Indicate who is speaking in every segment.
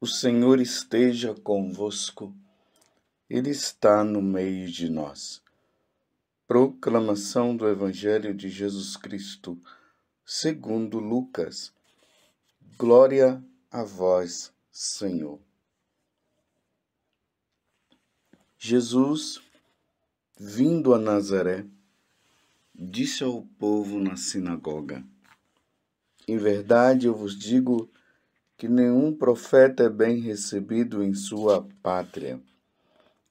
Speaker 1: O Senhor esteja convosco, Ele está no meio de nós. Proclamação do Evangelho de Jesus Cristo, segundo Lucas. Glória a vós, Senhor. Jesus, vindo a Nazaré, disse ao povo na sinagoga: Em verdade eu vos digo que nenhum profeta é bem recebido em sua pátria.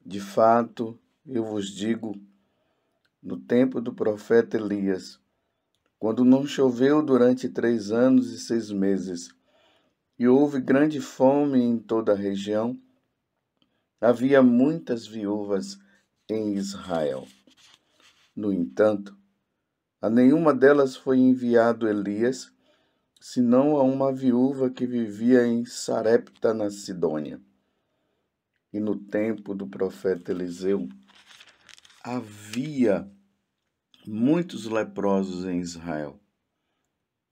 Speaker 1: De fato, eu vos digo, no tempo do profeta Elias, quando não choveu durante 3 anos e 6 meses, e houve grande fome em toda a região, havia muitas viúvas em Israel. No entanto, a nenhuma delas foi enviado Elias, senão a uma viúva que vivia em Sarepta, na Sidônia. E no tempo do profeta Eliseu, havia muitos leprosos em Israel.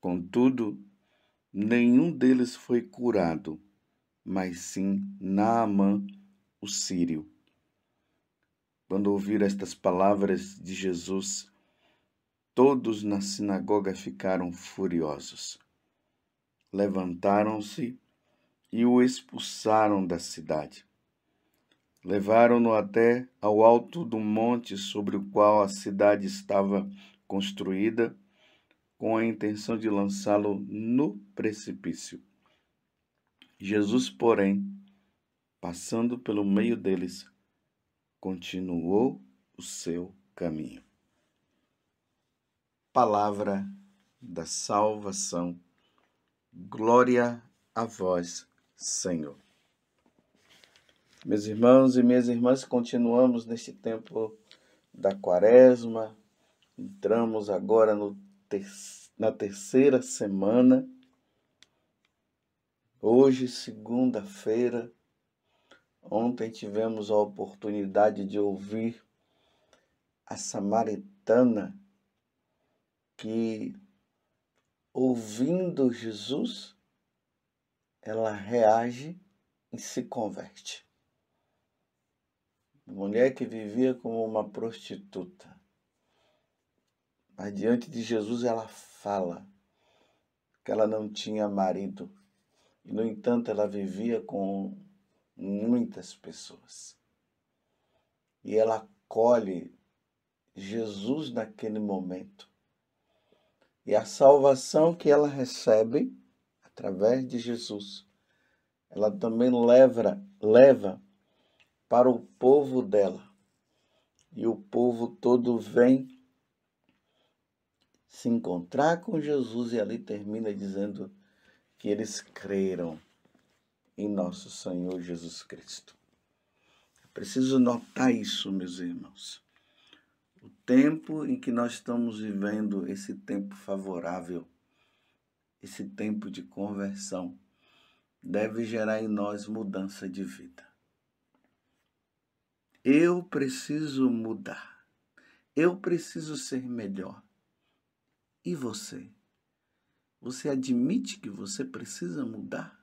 Speaker 1: Contudo, nenhum deles foi curado, mas sim Naamã, o sírio. Quando ouviram estas palavras de Jesus, todos na sinagoga ficaram furiosos. Levantaram-se e o expulsaram da cidade. Levaram-no até ao alto do monte sobre o qual a cidade estava construída, com a intenção de lançá-lo no precipício. Jesus, porém, passando pelo meio deles, continuou o seu caminho. Palavra da salvação. Glória a vós, Senhor. Meus irmãos e minhas irmãs, continuamos neste tempo da Quaresma. Entramos agora na terceira semana. Hoje, segunda-feira. Ontem tivemos a oportunidade de ouvir a samaritana que, ouvindo Jesus, ela reage e se converte. Mulher que vivia como uma prostituta. Mas diante de Jesus ela fala que ela não tinha marido. E, no entanto, ela vivia com muitas pessoas. E ela acolhe Jesus naquele momento. E a salvação que ela recebe através de Jesus, ela também leva para o povo dela. E o povo todo vem se encontrar com Jesus e ali termina dizendo que eles creram em nosso Senhor Jesus Cristo. É preciso notar isso, meus irmãos. O tempo em que nós estamos vivendo, esse tempo favorável, esse tempo de conversão, deve gerar em nós mudança de vida. Eu preciso mudar. Eu preciso ser melhor. E você? Você admite que você precisa mudar?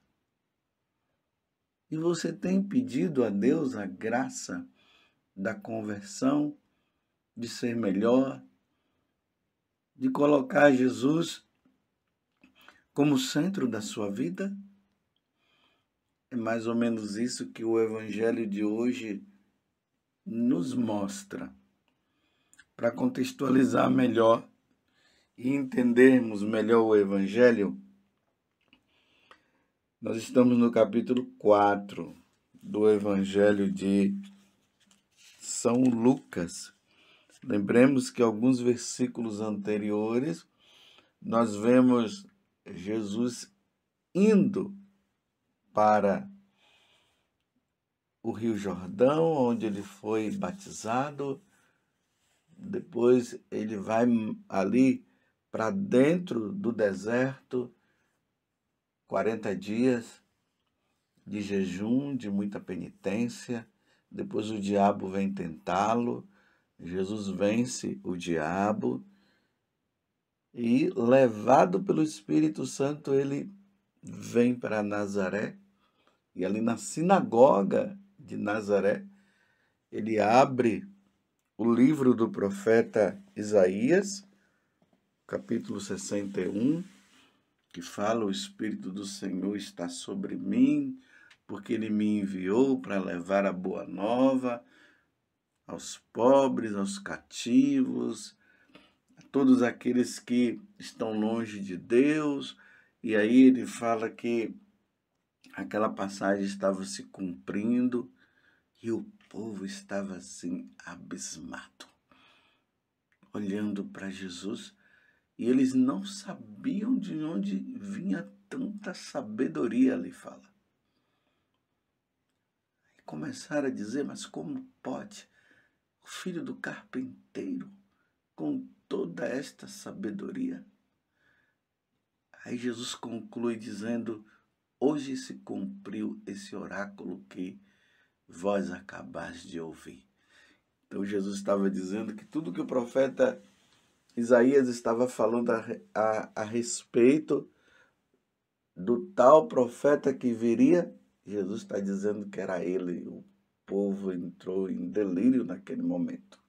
Speaker 1: E você tem pedido a Deus a graça da conversão, de ser melhor, de colocar Jesus como centro da sua vida? É mais ou menos isso que o Evangelho de hoje nos mostra. Para contextualizar melhor e entendermos melhor o Evangelho, nós estamos no capítulo 4 do Evangelho de São Lucas. Lembremos que alguns versículos anteriores nós vemos Jesus indo para o Rio Jordão, onde ele foi batizado. Depois ele vai ali para dentro do deserto, 40 dias de jejum, de muita penitência. Depois o diabo vem tentá-lo. Jesus vence o diabo e, levado pelo Espírito Santo, ele vem para Nazaré, E ali na sinagoga de Nazaré, ele abre o livro do profeta Isaías, capítulo 61, que fala: o Espírito do Senhor está sobre mim, porque ele me enviou para levar a boa nova aos pobres, aos cativos, a todos aqueles que estão longe de Deus. E aí ele fala que aquela passagem estava se cumprindo e o povo estava assim abismado, olhando para Jesus, e eles não sabiam de onde vinha tanta sabedoria, ele fala. E começaram a dizer: mas como pode o filho do carpinteiro com toda esta sabedoria? Aí Jesus conclui dizendo: hoje se cumpriu esse oráculo que vós acabais de ouvir. Então Jesus estava dizendo que tudo que o profeta Isaías estava falando a respeito do tal profeta que viria, Jesus está dizendo que era ele. O povo entrou em delírio naquele momento.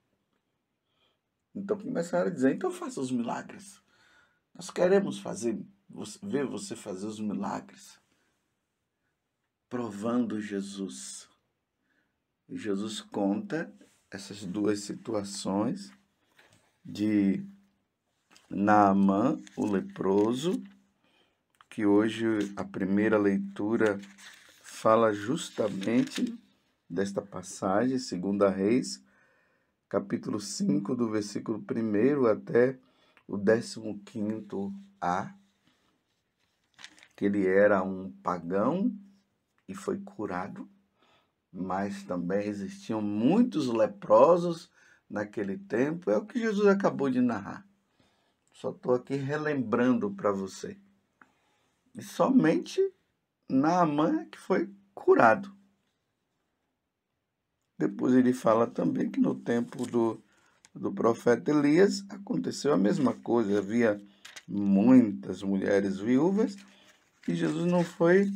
Speaker 1: Então começaram a dizer: então faça os milagres. Nós queremos ver você fazer os milagres. Provando Jesus. E Jesus conta essas duas situações de Naamã, o leproso, que hoje a primeira leitura fala justamente desta passagem, 2 Reis, capítulo 5, do versículo 1 até o 15a, que ele era um pagão e foi curado, mas também existiam muitos leprosos naquele tempo. É o que Jesus acabou de narrar. Só estou aqui relembrando para você. E somente Naamã é que foi curado. Depois ele fala também que no tempo do profeta Elias aconteceu a mesma coisa. Havia muitas mulheres viúvas e Jesus não foi,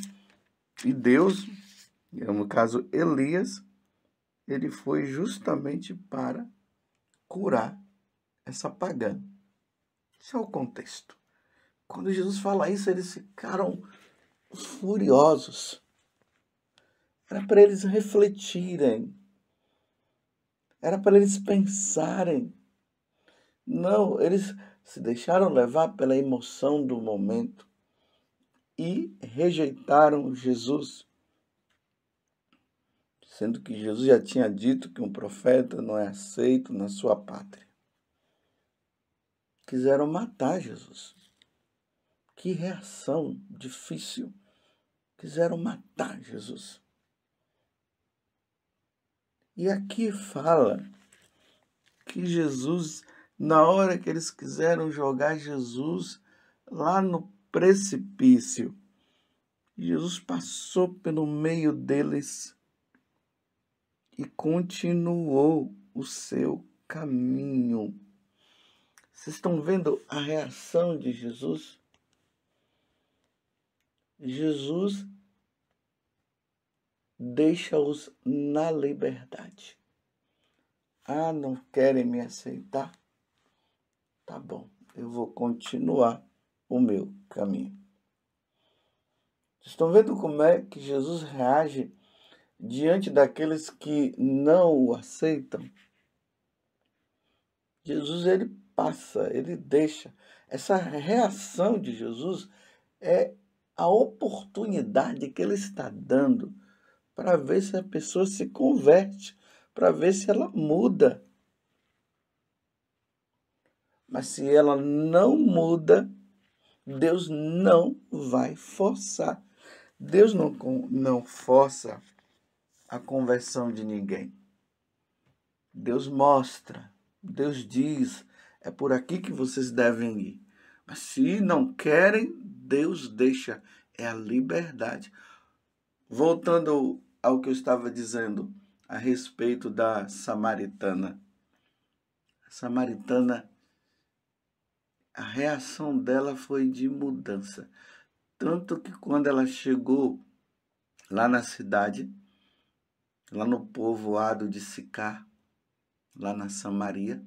Speaker 1: e Deus, no caso Elias, ele foi justamente para curar essa pagã. Esse é o contexto. Quando Jesus fala isso, eles ficaram furiosos. Era para eles refletirem. Era para eles pensarem. Não, eles se deixaram levar pela emoção do momento e rejeitaram Jesus, sendo que Jesus já tinha dito que um profeta não é aceito na sua pátria. Quiseram matar Jesus. Que reação difícil. Quiseram matar Jesus. E aqui fala que Jesus, na hora que eles quiseram jogar Jesus lá no precipício, Jesus passou pelo meio deles e continuou o seu caminho. Vocês estão vendo a reação de Jesus? Jesus deixa-os na liberdade. Ah, não querem me aceitar? Tá bom, eu vou continuar o meu caminho. Vocês estão vendo como é que Jesus reage diante daqueles que não o aceitam? Jesus, ele passa, ele deixa. Essa reação de Jesus é a oportunidade que ele está dando para ver se a pessoa se converte, para ver se ela muda. Mas se ela não muda, Deus não vai forçar. Deus não força a conversão de ninguém. Deus mostra, Deus diz, é por aqui que vocês devem ir. Mas se não querem, Deus deixa, é a liberdade. Voltando ao que eu estava dizendo a respeito da samaritana. A samaritana, a reação dela foi de mudança. Tanto que quando ela chegou lá na cidade, lá no povoado de Sicar, lá na Samaria,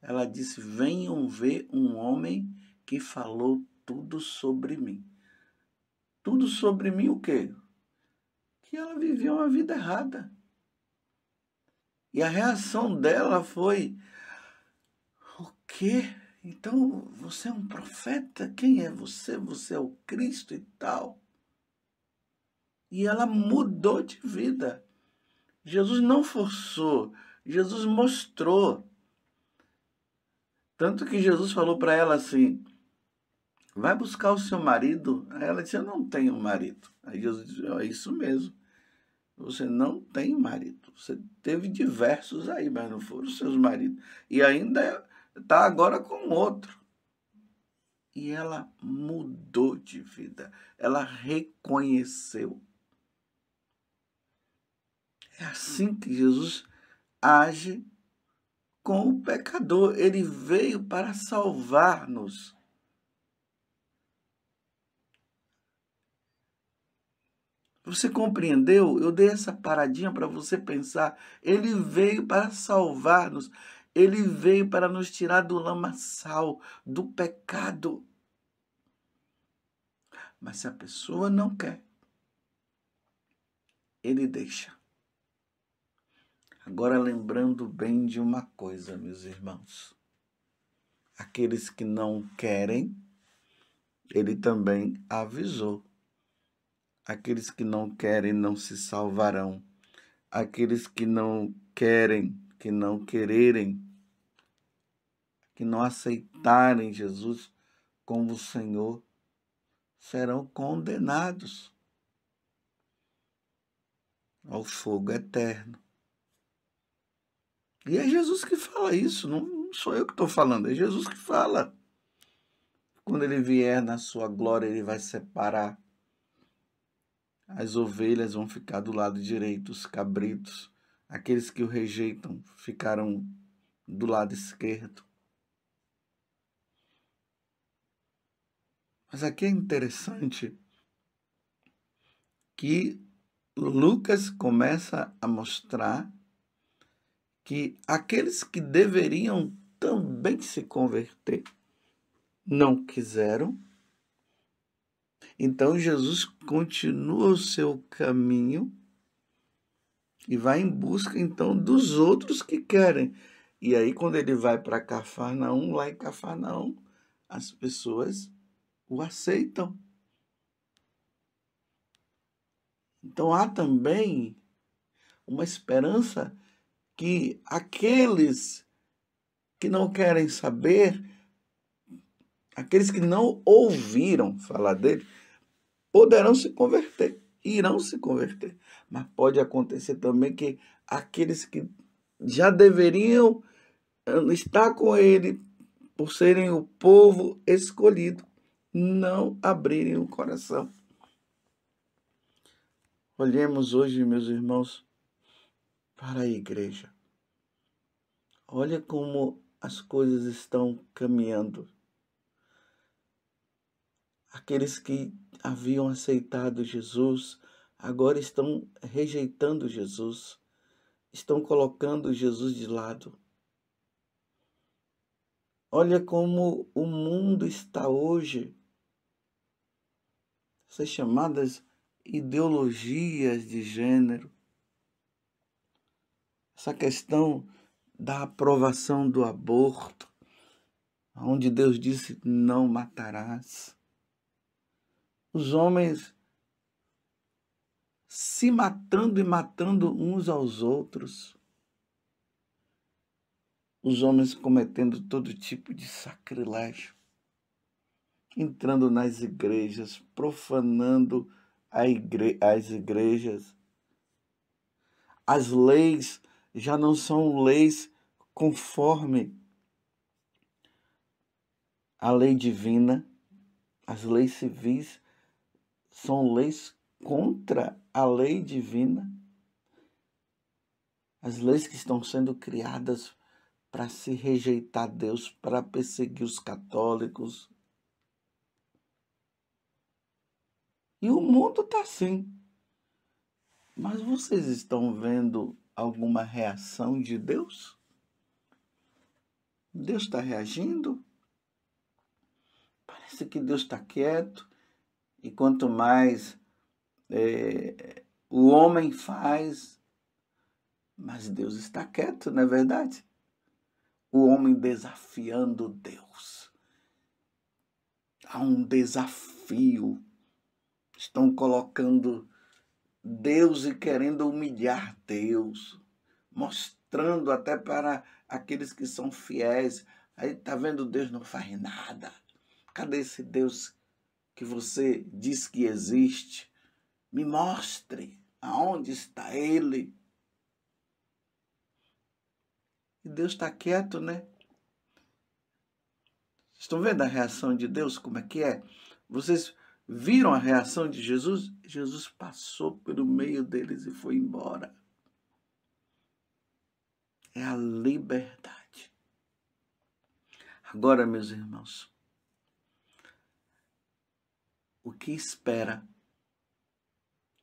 Speaker 1: ela disse: venham ver um homem que falou tudo sobre mim. Tudo sobre mim o quê? Que ela vivia uma vida errada. E a reação dela foi: o quê? Então você é um profeta? Quem é você? Você é o Cristo e tal. E ela mudou de vida. Jesus não forçou, Jesus mostrou. Tanto que Jesus falou para ela assim: vai buscar o seu marido. Aí ela disse: eu não tenho marido. Aí Jesus disse: é isso mesmo. Você não tem marido. Você teve diversos aí, mas não foram os seus maridos. E ainda está agora com outro. E ela mudou de vida. Ela reconheceu. É assim que Jesus age com o pecador. Ele veio para salvar-nos. Você compreendeu? Eu dei essa paradinha para você pensar. Ele veio para salvar-nos. Ele veio para nos tirar do lamaçal, do pecado. Mas se a pessoa não quer, ele deixa. Agora, lembrando bem de uma coisa, meus irmãos. Aqueles que não querem, ele também avisou. Aqueles que não querem não se salvarão. Aqueles que não querem, que não quererem, que não aceitarem Jesus como o Senhor, serão condenados ao fogo eterno. E é Jesus que fala isso, não sou eu que estou falando, é Jesus que fala. Quando ele vier na sua glória, ele vai separar. As ovelhas vão ficar do lado direito, os cabritos, aqueles que o rejeitam, ficarão do lado esquerdo. Mas aqui é interessante que Lucas começa a mostrar que aqueles que deveriam também se converter não quiseram. Então Jesus continua o seu caminho e vai em busca então dos outros que querem. E aí quando ele vai para Cafarnaum, lá em Cafarnaum, as pessoas o aceitam. Então há também uma esperança que aqueles que não querem saber, aqueles que não ouviram falar dele, poderão se converter, irão se converter. Mas pode acontecer também que aqueles que já deveriam estar com ele, por serem o povo escolhido, não abrirem o coração. Olhemos hoje, meus irmãos, para a igreja. Olha como as coisas estão caminhando. Aqueles que haviam aceitado Jesus, agora estão rejeitando Jesus, estão colocando Jesus de lado. Olha como o mundo está hoje. Essas chamadas ideologias de gênero, essa questão da aprovação do aborto, onde Deus disse: não matarás. Os homens se matando e matando uns aos outros. Os homens cometendo todo tipo de sacrilégio, entrando nas igrejas, profanando as igrejas. As leis já não são leis conforme a lei divina. As leis civis são leis contra a lei divina. As leis que estão sendo criadas para se rejeitar Deus, para perseguir os católicos. E o mundo está assim. Mas vocês estão vendo alguma reação de Deus? Deus está reagindo? Parece que Deus está quieto. E quanto mais o homem faz, mas Deus está quieto, não é verdade? O homem desafiando Deus. Há um desafio. Estão colocando Deus e querendo humilhar Deus, mostrando até para aqueles que são fiéis. Aí está vendo, Deus não faz nada. Cadê esse Deus que você diz que existe? Me mostre aonde está Ele. E Deus está quieto, né? Estão vendo a reação de Deus, como é que é? Vocês viram a reação de Jesus? Jesus passou pelo meio deles e foi embora. É a liberdade. Agora, meus irmãos, o que espera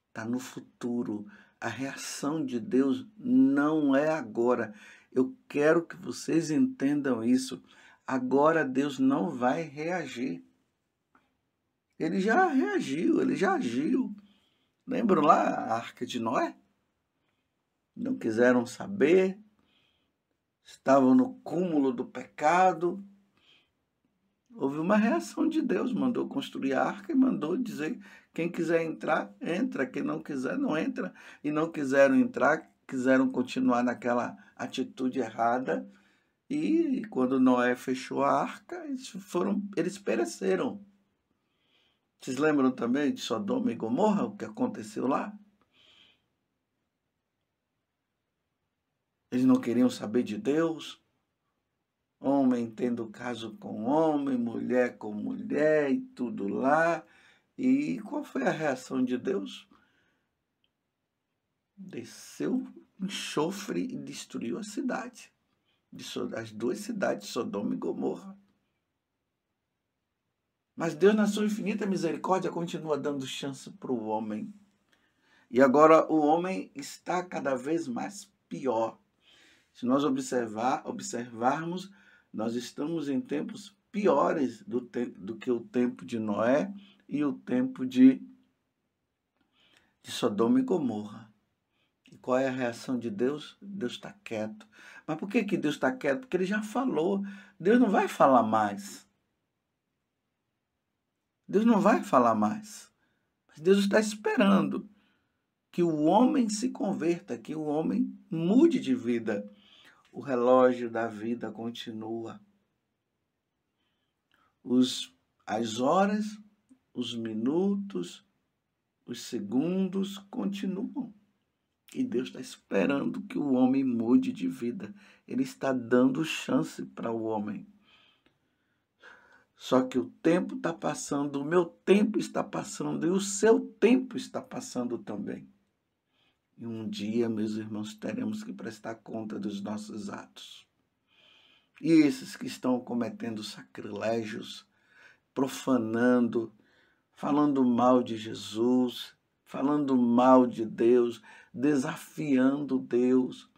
Speaker 1: está no futuro. A reação de Deus não é agora. Eu quero que vocês entendam isso. Agora Deus não vai reagir. Ele já reagiu, ele já agiu. Lembram lá a Arca de Noé? Não quiseram saber, estavam no cúmulo do pecado. Houve uma reação de Deus, mandou construir a arca e mandou dizer: quem quiser entrar, entra, quem não quiser, não entra. E não quiseram entrar, quiseram continuar naquela atitude errada. E quando Noé fechou a arca, eles pereceram. Vocês lembram também de Sodoma e Gomorra, o que aconteceu lá? Eles não queriam saber de Deus. Homem tendo caso com homem, mulher com mulher e tudo lá. E qual foi a reação de Deus? Desceu enxofre e destruiu a cidade. As duas cidades, Sodoma e Gomorra. Mas Deus, na sua infinita misericórdia, continua dando chance para o homem. E agora o homem está cada vez mais pior. Se nós observarmos, nós estamos em tempos piores do que o tempo de Noé e o tempo de Sodoma e Gomorra. E qual é a reação de Deus? Deus está quieto. Mas por que Deus está quieto? Porque Ele já falou. Deus não vai falar mais. Deus não vai falar mais. Mas Deus está esperando que o homem se converta, que o homem mude de vida. O relógio da vida continua. As horas, os minutos, os segundos continuam. E Deus está esperando que o homem mude de vida. Ele está dando chance para o homem. Só que o tempo está passando, o meu tempo está passando e o seu tempo está passando também. E um dia, meus irmãos, teremos que prestar conta dos nossos atos. E esses que estão cometendo sacrilégios, profanando, falando mal de Jesus, falando mal de Deus, desafiando Deus,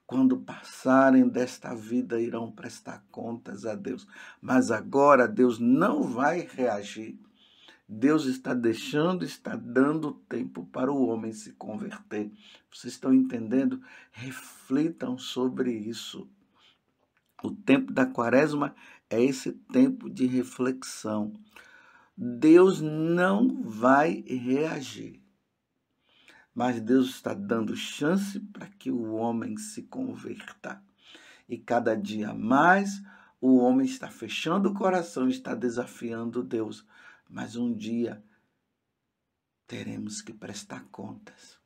Speaker 1: quando passarem desta vida irão prestar contas a Deus. Mas agora Deus não vai reagir. Deus está dando tempo para o homem se converter. Vocês estão entendendo? Reflitam sobre isso. O tempo da quaresma é esse tempo de reflexão. Deus não vai reagir, mas Deus está dando chance para que o homem se converta. E cada dia mais o homem está fechando o coração, está desafiando Deus. Mas um dia teremos que prestar contas.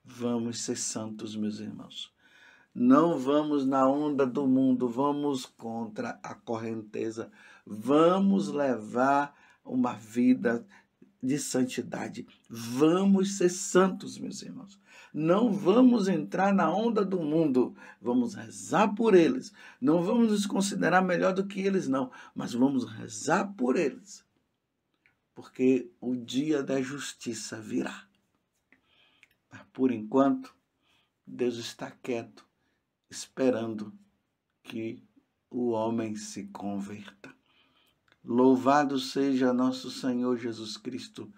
Speaker 1: Vamos ser santos, meus irmãos. Não vamos na onda do mundo, vamos contra a correnteza. Vamos levar uma vida de santidade. Vamos ser santos, meus irmãos. Não vamos entrar na onda do mundo. Vamos rezar por eles. Não vamos nos considerar melhor do que eles, não. Mas vamos rezar por eles. Porque o dia da justiça virá. Mas por enquanto, Deus está quieto, esperando que o homem se converta. Louvado seja nosso Senhor Jesus Cristo,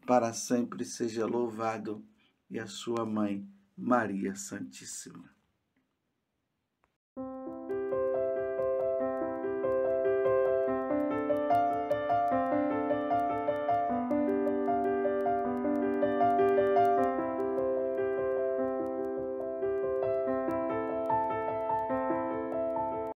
Speaker 1: para sempre seja louvado, e a sua mãe, Maria Santíssima.